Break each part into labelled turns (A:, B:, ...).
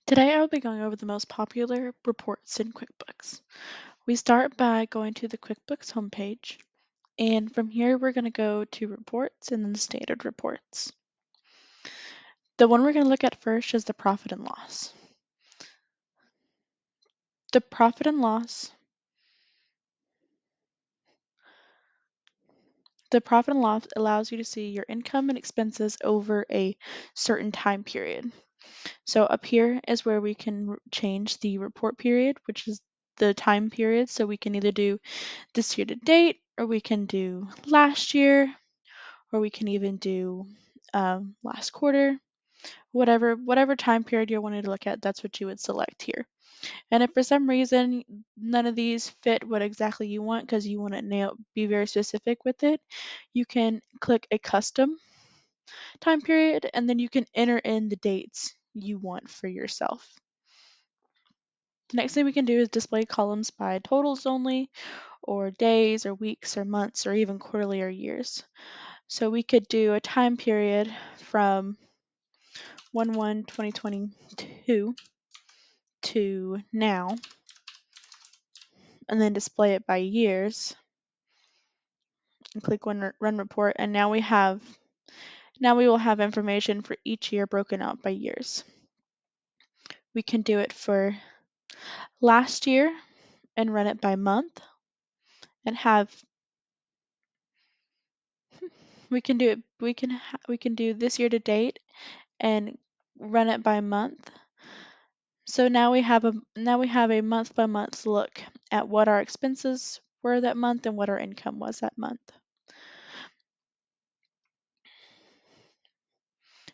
A: Today I will be going over the most popular reports in QuickBooks. We start by going to the QuickBooks homepage, and from here we're going to go to Reports and then the Standard Reports. The one we're going to look at first is the Profit and Loss. The Profit and Loss The profit and loss allows you to see your income and expenses over a certain time period. So up here is where we can change the report period, which is the time period. So we can either do this year to date, or we can do last year, or we can even do last quarter, whatever time period you're wanting to look at, that's what you would select here. And if for some reason none of these fit what exactly you want because you want to be very specific with it, you can click a custom time period and then you can enter in the dates you want for yourself. The next thing we can do is display columns by totals only, or days, or weeks, or months, or even quarterly or years. So we could do a time period from 1/1/2022 to now, and then display it by years, and click run report, and now we will have information for each year broken out by years. We can do it for last year and run it by month, and have we can do this year to date and run it by month. So now we have a month by month look at what our expenses were that month and what our income was that month.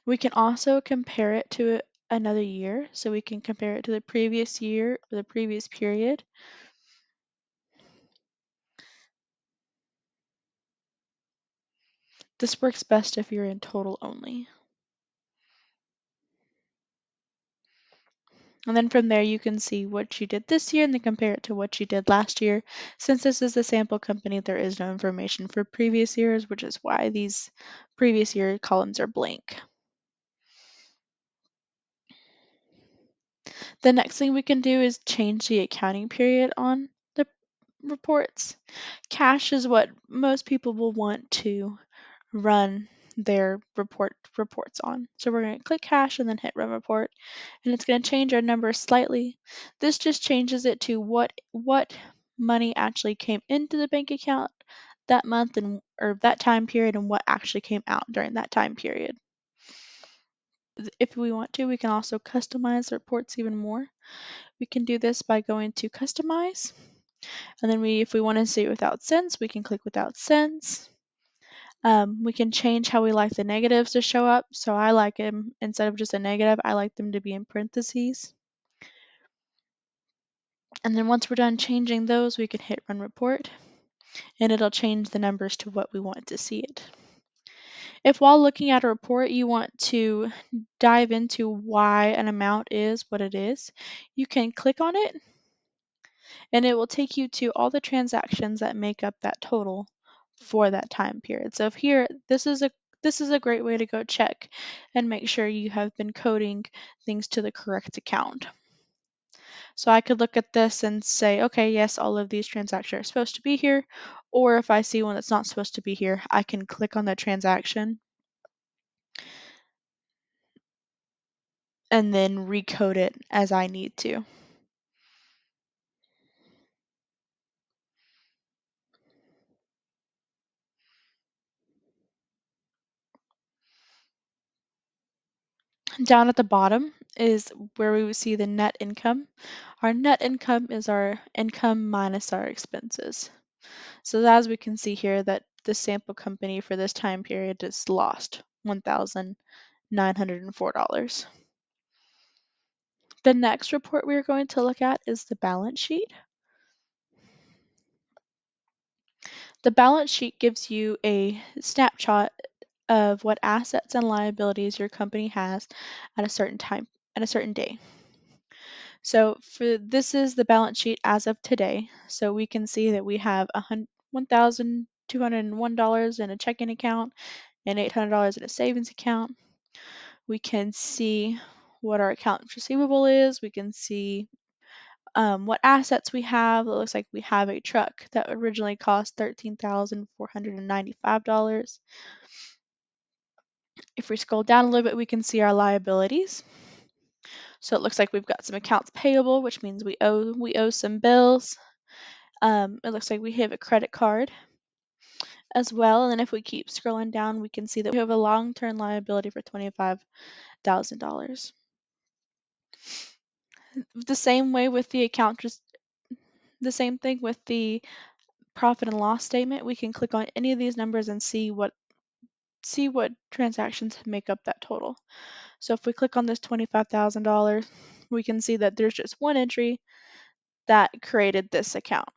A: We can also compare it to another year, so we can compare it to the previous year or the previous period. This works best if you're in total only. And then from there you can see what you did this year and then compare it to what you did last year. Since this is the sample company, there is no information for previous years, which is why these previous year columns are blank. The next thing we can do is change the accounting period on the reports. Cash is what most people will want to run their reports on. So we're going to click cash and then hit run report, and it's going to change our number slightly. This just changes it to what money actually came into the bank account that month or that time period, and what actually came out during that time period. If we want to, we can also customize the reports even more. We can do this by going to customize, and then if we want to see it without cents, we can click without cents. We can change how we like the negatives to show up. So I like them, instead of just a negative, I like them to be in parentheses. And then once we're done changing those, we can hit run report, and it'll change the numbers to what we want to see it. If while looking at a report you want to dive into why an amount is what it is, you can click on it, and it will take you to all the transactions that make up that total for that time period. So if here, this is a great way to go check and make sure you have been coding things to the correct account. So I could look at this and say, okay, yes, all of these transactions are supposed to be here. Or if I see one that's not supposed to be here, I can click on the transaction and then recode it as I need to. Down at the bottom is where we would see the net income. Our net income is our income minus our expenses. So as we can see here, that the sample company for this time period is lost $1,904. The next report we are going to look at is the balance sheet. The balance sheet gives you a snapshot of what assets and liabilities your company has at a certain time, at a certain day. So this is the balance sheet as of today. So we can see that we have $1,201 in a checking account and $800 in a savings account. We can see what our accounts receivable is. We can see what assets we have. It looks like we have a truck that originally cost $13,495. If we scroll down a little bit, we can see our liabilities. So it looks like we've got some accounts payable, which means we owe some bills. It looks like we have a credit card as well. And then if we keep scrolling down, we can see that we have a long-term liability for $25,000. The same way with the same thing with the profit and loss statement. We can click on any of these numbers and see what transactions make up that total. So if we click on this $25,000, we can see that there's just one entry that created this account.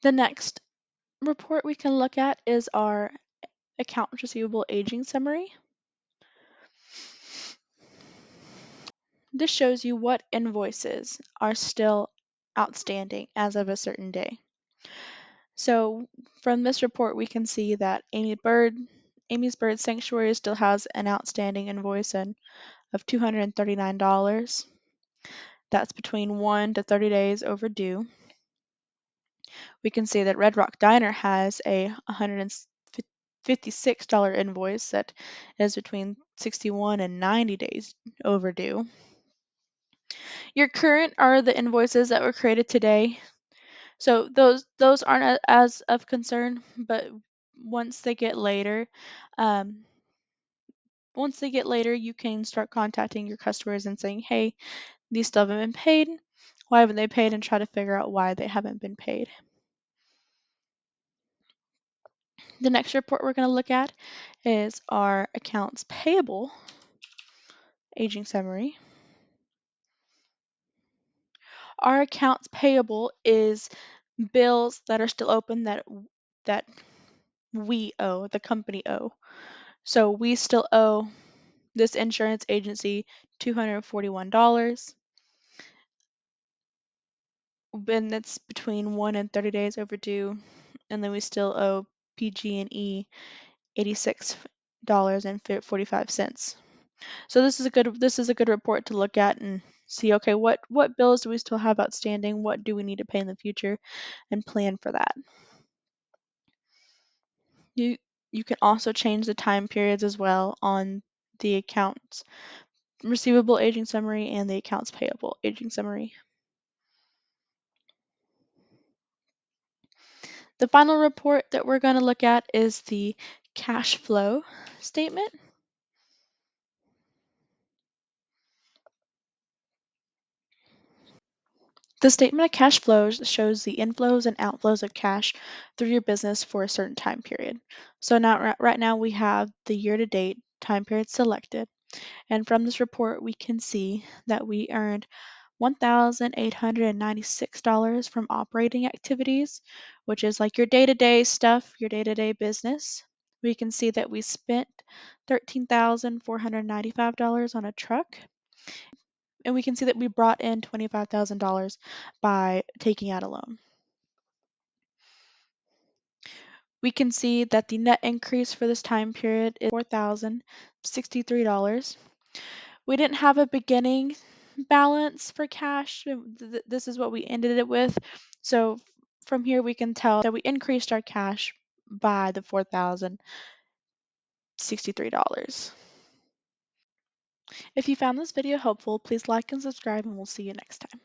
A: The next report we can look at is our accounts receivable aging summary. This shows you what invoices are still outstanding as of a certain day. So from this report, we can see that Amy's Bird Sanctuary still has an outstanding invoice of $239. That's between 1 to 30 days overdue. We can see that Red Rock Diner has a $156 invoice that is between 61 and 90 days overdue. Your current are the invoices that were created today. So those aren't as of concern, but once they get later, um, you can start contacting your customers and saying, "Hey, these still haven't been paid. Why haven't they paid?" and try to figure out why they haven't been paid. The next report we're going to look at is our accounts payable aging summary. Our accounts payable is bills that are still open that we owe, the company owe. So we still owe this insurance agency $241, and that's between 1 and 30 days overdue, and then we still owe PG&E $86.45. So this is a good report to look at and see, okay, what bills do we still have outstanding? What do we need to pay in the future, and plan for that. You can also change the time periods as well on the accounts receivable aging summary and the accounts payable aging summary. The final report that we're going to look at is the cash flow statement. The statement of cash flows shows the inflows and outflows of cash through your business for a certain time period. So now, right now we have the year-to-date time period selected, and from this report we can see that we earned $1,896 from operating activities, which is like your day-to-day stuff, your day-to-day business. We can see that we spent $13,495 on a truck, and we can see that we brought in $25,000 by taking out a loan. We can see that the net increase for this time period is $4,063. We didn't have a beginning balance for cash. This is what we ended it with. So from here we can tell that we increased our cash by the $4,063. If you found this video helpful, please like and subscribe, and we'll see you next time.